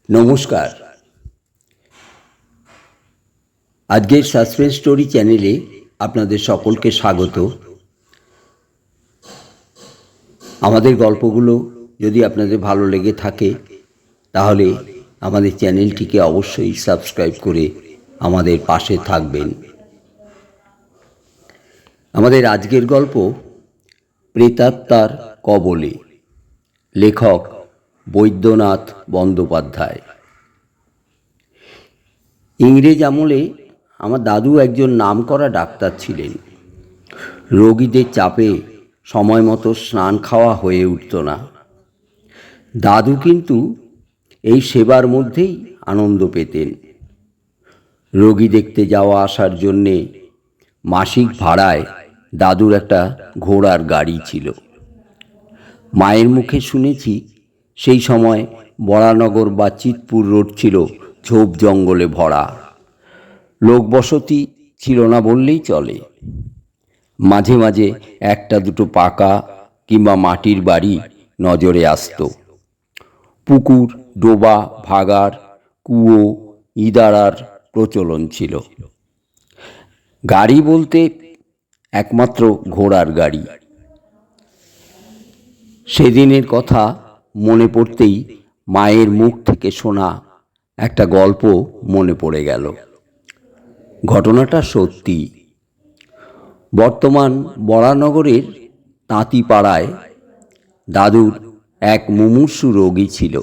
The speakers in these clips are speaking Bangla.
নমস্কার। আজকের সাসপেন্স স্টোরি চ্যানেলে আপনাদের সকলকে স্বাগত। আমাদের গল্পগুলো যদি আপনাদের ভালো লেগে থাকে তাহলে আমাদের চ্যানেলটিকে অবশ্যই সাবস্ক্রাইব করে আমাদের পাশে থাকবেন। আমাদের আজকের গল্প প্রেতাত্মার কবলে, লেখক বৈদ্যনাথ বন্দ্যোপাধ্যায়। ইংরেজ আমলে আমার দাদু একজন নামকরা ডাক্তার ছিলেন। রোগীদের চাপে সময় মতো স্নান খাওয়া হয়ে উঠত না। দাদু কিন্তু এই সেবার মধ্যেই আনন্দ পেতেন। রোগী দেখতে যাওয়া আসার জন্যে মাসিক ভাড়ায় দাদুর একটা ঘোড়ার গাড়ি ছিল। মায়ের মুখে শুনেছি সেই সময় বরানগর বা চিতপুর রোড ছিল ঝোপ জঙ্গলে ভরা। লোকবসতি ছিল না বললেই চলে। মাঝে মাঝে একটা দুটো পাকা কিংবা মাটির বাড়ি নজরে আসত। পুকুর, ডোবা, ভাগাড়, কুয়ো, ইদারার প্রচলন ছিল। গাড়ি বলতে একমাত্র ঘোড়ার গাড়ি। সেদিনের কথা মনে পড়তেই মায়ের মুখ থেকে শোনা একটা গল্প মনে পড়ে গেল। ঘটনাটা সত্যি। বর্তমান বরানগরের তাঁতিপাড়ায় দাদুর এক মুমূর্ষু রোগী ছিল।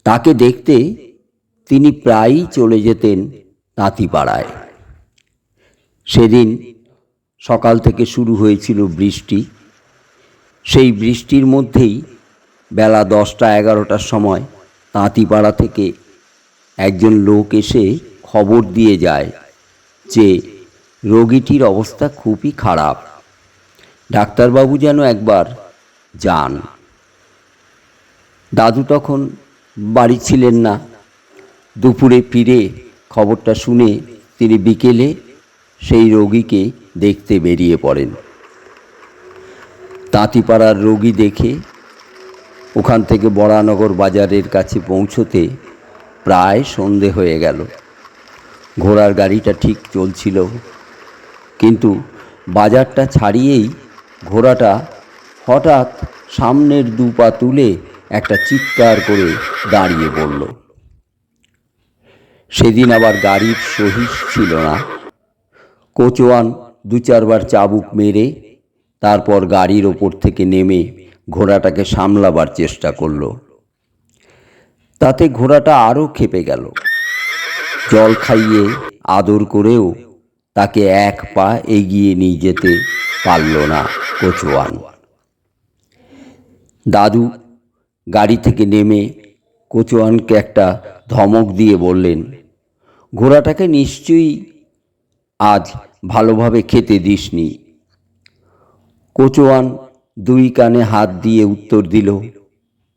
তাকে দেখতে তিনি প্রায়ই চলে যেতেন তাঁতিপাড়ায়। সেদিন সকাল থেকে শুরু হয়েছিল বৃষ্টি। সেই বৃষ্টির মধ্যেই বেলা 10টা-11টার সময় তাঁতিপাড়া থেকে একজন লোক এসে খবর দিয়ে যায় যে রোগীটির অবস্থা খুবই খারাপ, ডাক্তারবাবু যেন একবার যান। দাদু তখন বাড়ি ছিলেন না। দুপুরে ফিরে খবরটা শুনে তিনি বিকেলে সেই রোগীকে দেখতে বেরিয়ে পড়েন। তাঁতিপাড়ার রোগী দেখে ওখান থেকে বরানগর বাজারের কাছে পৌঁছতে প্রায় সন্ধে হয়ে গেল। ঘোড়ার গাড়িটা ঠিক চলছিল, কিন্তু বাজারটা ছাড়িয়েই ঘোড়াটা হঠাৎ সামনের দুপা তুলে একটা চিৎকার করে দাঁড়িয়ে পড়ল। সেদিন আবার গাড়ির সহিস ছিল না। কোচওয়ান 2-4বার চাবুক মেরে তারপর গাড়ির ওপর থেকে নেমে ঘোড়াটাকে সামলাবার চেষ্টা করল। তাতে ঘোড়াটা আরও ক্ষেপে গেল। জল খাইয়ে আদর করেও তাকে এক পা এগিয়ে নিয়ে যেতে পারল না কোচওয়ান। দাদু গাড়ি থেকে নেমে কোচওয়ানকে একটা ধমক দিয়ে বললেন, ঘোড়াটাকে নিশ্চয়ই আজ ভালোভাবে খেতে দিসনি। কোচওয়ান 2 কানে হাত দিয়ে উত্তর দিল,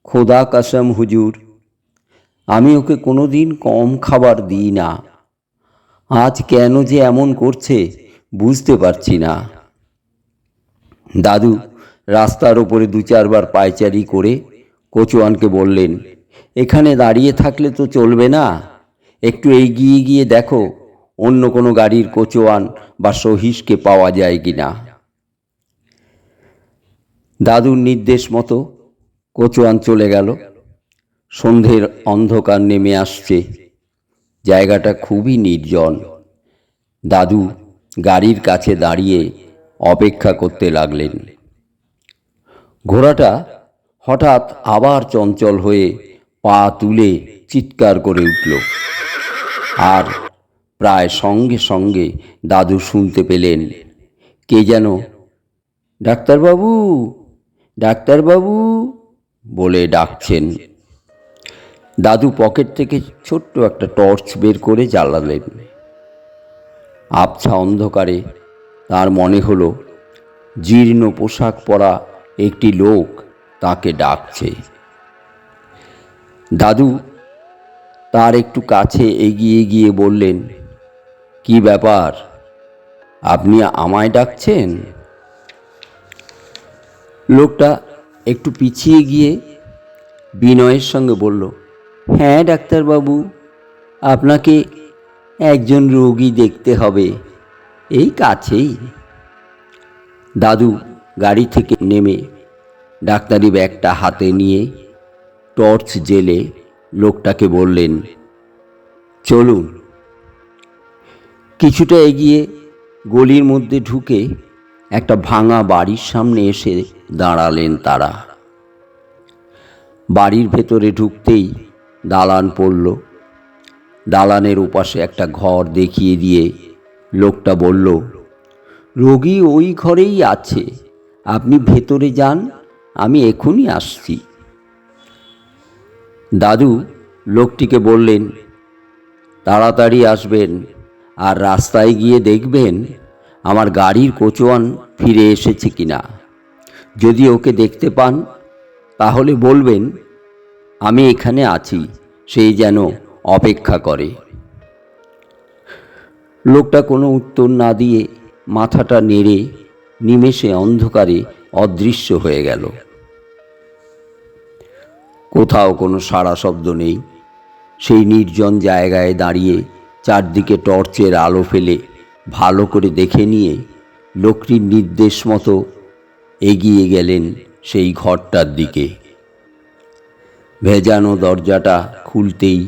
খোদা কসম হুজুর, আমি ওকে কোনোদিন কম খাবার দিই না। আজ কেন যে এমন করছে বুঝতে পারছি না। দাদু রাস্তার ওপরে 2-4বার পায়চারি করে কোচওয়ানকে বললেন, এখানে দাঁড়িয়ে থাকলে তো চলবে না, একটু এগিয়ে গিয়ে দেখো অন্য কোনো গাড়ির কোচওয়ান বা সহিসকে পাওয়া যায় কিনা। দাদুর নির্দেশ মতো কোচওয়ান চলে গেল। সন্ধ্যের অন্ধকার নেমে আসছে। জায়গাটা খুবই নির্জন। দাদু গাড়ির কাছে দাঁড়িয়ে অপেক্ষা করতে লাগলেন। ঘোড়াটা হঠাৎ আবার চঞ্চল হয়ে পা তুলে চিৎকার করে উঠল। আর প্রায় সঙ্গে সঙ্গে দাদু শুনতে পেলেন কে যেন ডাক্তারবাবু, ডাক্তারবাবু বলে ডাকছেন। দাদু পকেট থেকে ছোট্ট একটা টর্চ বের করে জ্বালালেন। আবছা অন্ধকারে তার মনে হলো জীর্ণ পোশাক পরা একটি লোক তাকে ডাকছে। দাদু তার একটু কাছে এগিয়ে গিয়ে বললেন, কি ব্যাপার, আপনি আমায় ডাকছেন? লোকটা একটু পিছিয়ে গিয়ে বিনয়ের সঙ্গে বলল, হ্যাঁ ডাক্তারবাবু, আপনাকে একজন রোগী দেখতে হবে, এই কাছেই। দাদু গাড়ি থেকে নেমে ডাক্তারি ব্যাগটা হাতে নিয়ে টর্চ জেলে লোকটাকে বললেন, চলুন। কিছুটা এগিয়ে গলির মধ্যে ঢুকে একটা ভাঙা বাড়ির সামনে এসে দাঁড়ালেন তারা। বাড়ির ভেতরে ঢুকতেই দালান পড়ল। দালানের ওপাশে একটা ঘর দেখিয়ে দিয়ে লোকটা বলল, রোগী ওই ঘরেই আছে, আপনি ভেতরে যান, আমি এখনই আসছি। দাদু লোকটিকে বললেন, তাড়াতাড়ি আসবেন, আর রাস্তায় গিয়ে দেখবেন আমার গাড়ির কোচওয়ান ফিরে এসেছে কিনা। যদি ওকে দেখতে পান তাহলে বলবেন আমি এখানে আছি, সেই যেন অপেক্ষা করে। লোকটা কোনো উত্তর না দিয়ে মাথাটা নেড়ে নিমেষে অন্ধকারে অদৃশ্য হয়ে গেল। কোথাও কোনো সাড়া শব্দ নেই। সেই নির্জন জায়গায় দাঁড়িয়ে চারদিকে টর্চের আলো ফেলে ভালো করে দেখে নিয়ে লোকটির নির্দেশ মতো এগিয়ে গেলেন সেই ঘরটার দিকে। ভেজানো দরজাটা খুলতেই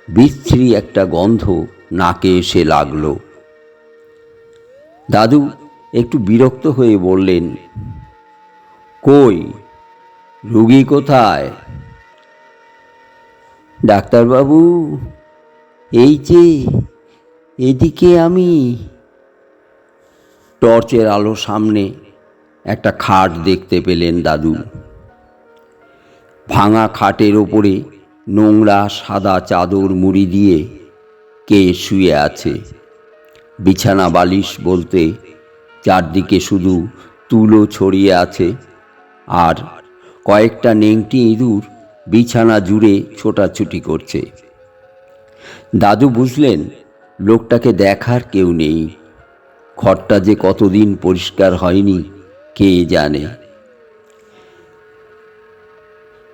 বিশ্রী একটা গন্ধ নাকে এসে লাগল। দাদু একটু বিরক্ত হয়ে বললেন, কই, রুগী কোথায়? ডাক্তারবাবু, এই যে এদিকে আমি। টর্চের আলো সামনে একটা খাট দেখতে পেলেন দাদু। ভাঙা খাটের ওপরে নোংরা সাদা চাদর মুড়ি দিয়ে কে শুয়ে আছে। বিছানা বালিশ বলতে চারদিকে শুধু তুলো ছড়িয়ে আছে, আর কয়েকটা নেংটি ইঁদুর বিছানা জুড়ে ছোটাছুটি করছে। দাদু বুঝলেন লোকটাকে দেখার কেউ নেই। ঘরটা যে কতদিন পরিষ্কার হয়নি কে জানে।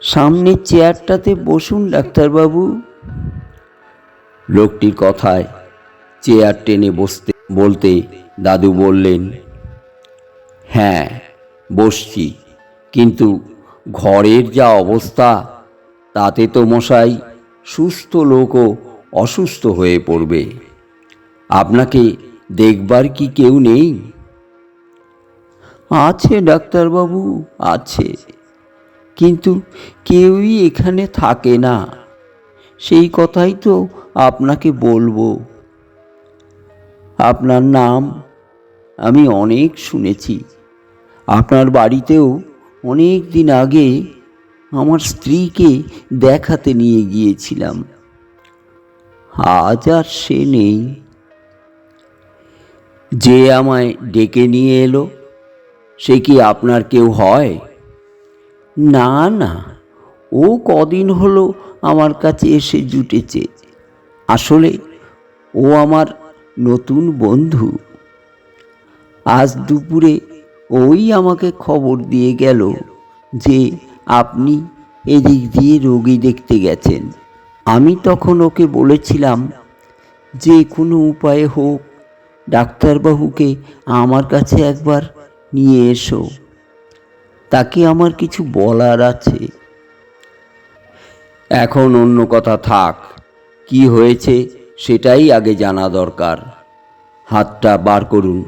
সামনের চেয়ারটাতে বসুন ডাক্তারবাবু। লোকটির কথায় চেয়ার টেনে বসতে বলতে দাদু বললেন, হ্যাঁ বসছি, কিন্তু ঘরের যা অবস্থা তাতে তো মশাই সুস্থ লোকও অসুস্থ হয়ে পড়বে। আপনাকে দেখবার কি কেউ নেই? আছে ডাক্তারবাবু, আছে, কিন্তু কেউই এখানে থাকে না। সেই কথাই তো আপনাকে বলবো। আপনার নাম আমি অনেক শুনেছি। আপনার বাড়িতেও অনেক দিন আগে আমার স্ত্রীকে দেখাতে নিয়ে গিয়েছিলাম। আজ আর সে নেই। যে আমায় ডেকে নিয়ে এলো সে কি আপনার কেউ হয়? না না, ও কদিন হলো আমার কাছে এসে জুটেছে। আসলে ও আমার নতুন বন্ধু। আজ দুপুরে ওই আমাকে খবর দিয়ে গেল যে আপনি এদিক দিয়ে রোগী দেখতে গেছেন। আমি তখন ওকে বলেছিলাম যে কোনো উপায়ে হোক ডাক্তারবাবুকে আমার কাছে একবার নিয়ে এসো, তাকে আমার কিছু বলার আছে। এখন অন্য কথা থাক, কি হয়েছে সেটাই আগে জানা দরকার। হাতটা বার করুন,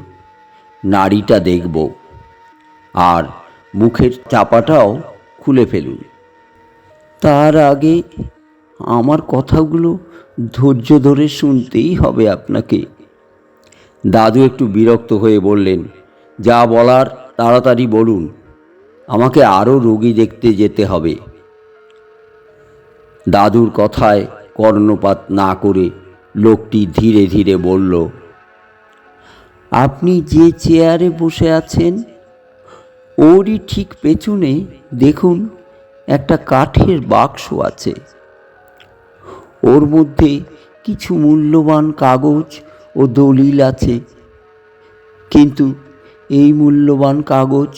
নাড়িটা দেখব, আর মুখের চাপাটাও খুলে ফেলুন। তার আগে আমার কথাগুলো ধৈর্য ধরে শুনতেই হবে আপনাকে। দাদু একটু বিরক্ত হয়ে বললেন, যা বলার তাড়াতাড়ি বলুন, আমাকে আরও রোগী দেখতে যেতে হবে। দাদুর কথায় কর্ণপাত না করে লোকটি ধীরে ধীরে বলল, আপনি যে চেয়ারে বসে আছেন ওরই ঠিক পেছনে দেখুন একটা কাঠের বাক্স আছে। ওর মধ্যে কিছু মূল্যবান কাগজ ও দলিল আছে, কিন্তু এই মূল্যবান কাগজ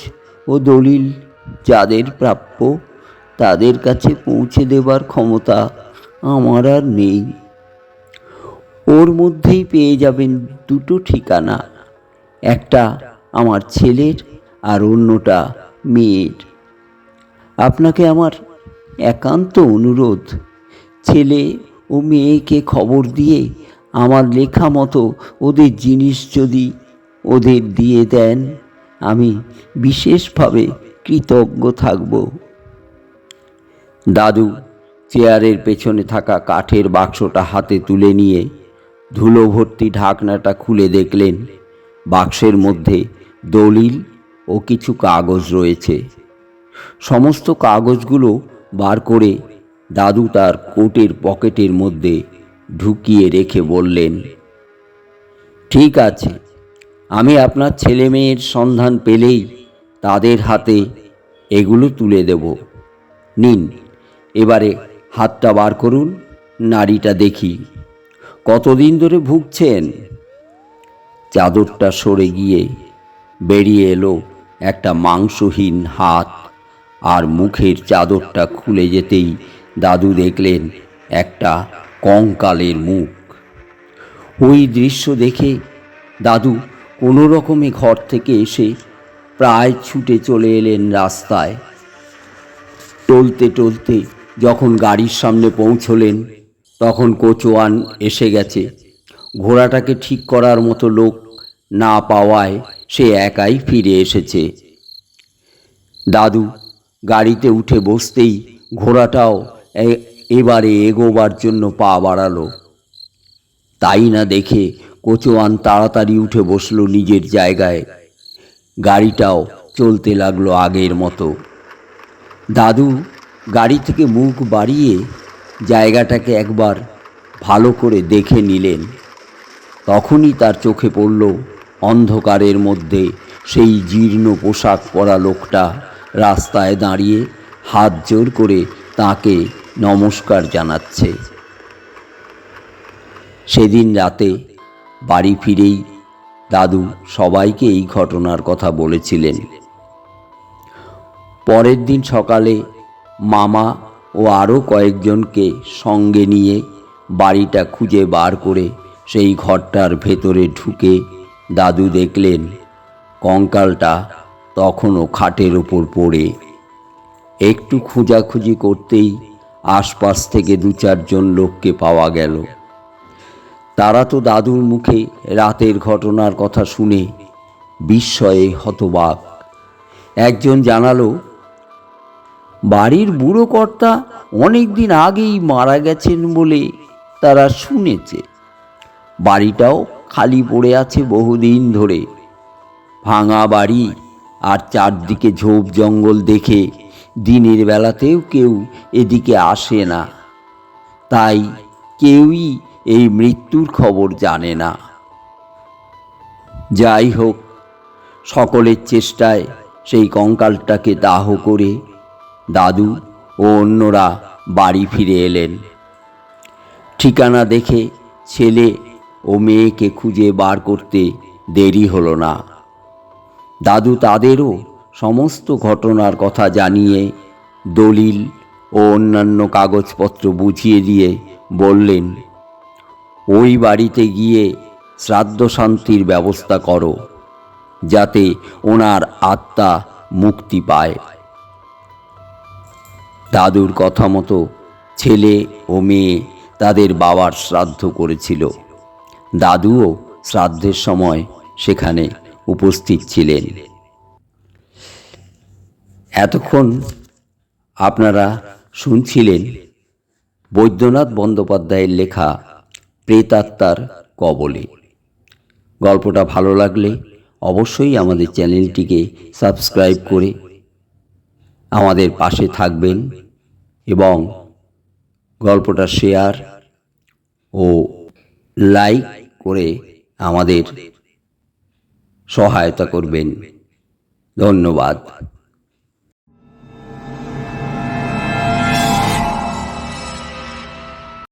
ও দলিল যাদের প্রাপ্য তাদের কাছে পৌঁছে দেবার ক্ষমতা আমার আর নেই। ওর মধ্যেই পেয়ে যাবেন দুটো ঠিকানা, একটা আমার ছেলের আর অন্যটা মেয়ের। আপনাকে আমার একান্ত অনুরোধ, ছেলে ও মেয়েকে খবর দিয়ে আমার লেখা মতো ওদের জিনিস যদি ওদের দিয়ে দেন, আমি বিশেষভাবে কৃতজ্ঞ থাকব। দাদু চেয়ারের পেছনে থাকা কাঠের বাক্সটা হাতে তুলে নিয়ে ধুলো ভর্তি ঢাকনাটা খুলে দেখলেন বাক্সের মধ্যে দলিল ও কিছু কাগজ রয়েছে। সমস্ত কাগজগুলো বার করে দাদু তার কোটের পকেটের মধ্যে ঢুকিয়ে রেখে বললেন, ঠিক আছে, আমি আপনার ছেলে মেয়ের সন্ধান পেলেই তাদের হাতে এগুলো তুলে দেব। নিন, এবারে হাতটা বার করুন, নাড়িটা দেখি। কতদিন ধরে ভুগছেন? চাদরটা সরে গিয়ে বেরিয়ে এলো একটা মাংসহীন হাত, আর মুখের চাদরটা খুলে যেতেই দাদু দেখলেন একটা কঙ্কালের মুখ। ওই দৃশ্য দেখে দাদু কোনো রকমে ঘর থেকে এসে প্রায় ছুটে চলে এলেন রাস্তায়। টলতে টলতে যখন গাড়ির সামনে পৌঁছলেন, তখন কোচওয়ান এসে গেছে। ঘোড়াটাকে ঠিক করার মতো লোক না পাওয়ায় সে একাই ফিরে এসেছে। দাদু গাড়িতে উঠে বসতেই ঘোড়াটাও এবারে এগোবার জন্য পা বাড়ালো। তাই না দেখে কোচওয়ান তাড়াতাড়ি উঠে বসলো নিজের জায়গায়। গাড়িটাও চলতে লাগলো আগের মতো। দাদু গাড়ি থেকে মুখ বাড়িয়ে জায়গাটাকে একবার ভালো করে দেখে নিলেন। তখনই তার চোখে পড়ল অন্ধকারের মধ্যে সেই জীর্ণ পোশাক পরা লোকটা রাস্তায় দাঁড়িয়ে হাত জোর করে তাকে নমস্কার জানাচ্ছে। সেদিন রাতে বাড়ি ফিরেই দাদু সবাইকে এই ঘটনার কথা বলেছিলেন। পরের দিন সকালে মামা ও আরও কয়েকজনকে সঙ্গে নিয়ে বাড়িটা খুঁজে বার করে সেই ঘরটার ভেতরে ঢুকে দাদু দেখলেন কঙ্কালটা তখনও খাটের ওপর পড়ে। একটু খোঁজাখুঁজি করতেই আশপাশ থেকে 2-4 জন লোককে পাওয়া গেল। তারা তো দাদুর মুখে রাতের ঘটনার কথা শুনে বিস্ময়ে হতবাক। একজন জানালো, বাড়ির বুড়ো কর্তা অনেক দিন আগেই মারা গেছেন বলে তারা শুনেছে। বাড়িটাও খালি পড়ে আছে বহুদিন ধরে। ভাঙা বাড়ি আর চারদিকে ঝোপ জঙ্গল দেখে দিনের বেলাতেও কেউ এদিকে আসে না, তাই কেউই এই মৃত্যুর খবর জানে না। যাই হোক, সকলের চেষ্টায় সেই কঙ্কালটাকে দাহ করে দাদু ও অন্যরা বাড়ি ফিরে এলেন। ঠিকানা দেখে ছেলে ও মেয়েকে খুঁজে বার করতে দেরি হলো না। দাদু তাদেরও সমস্ত ঘটনার কথা জানিয়ে দলিল ও অন্যান্য কাগজপত্র বুঝিয়ে দিয়ে বললেন, ওই বাড়িতে গিয়ে শ্রাদ্ধ শান্তির ব্যবস্থা করো, যাতে ওনার আত্মা মুক্তি পায়। দাদুর কথা মতো ছেলে ও মেয়ে তাদের বাবার শ্রাদ্ধ করেছিল। দাদুও শ্রাদ্ধের সময় সেখানে উপস্থিত ছিলেন। এতক্ষণ আপনারা শুনছিলেন বৈদ্যনাথ বন্দ্যোপাধ্যায়ের লেখা প্রেতাত্মার কবলে। গল্পটা ভালো লাগলে অবশ্যই আমাদের চ্যানেলটিকে সাবস্ক্রাইব করে আমাদের পাশে থাকবেন এবং গল্পটা শেয়ার ও লাইক করে আমাদের সহায়তা করবেন। ধন্যবাদ।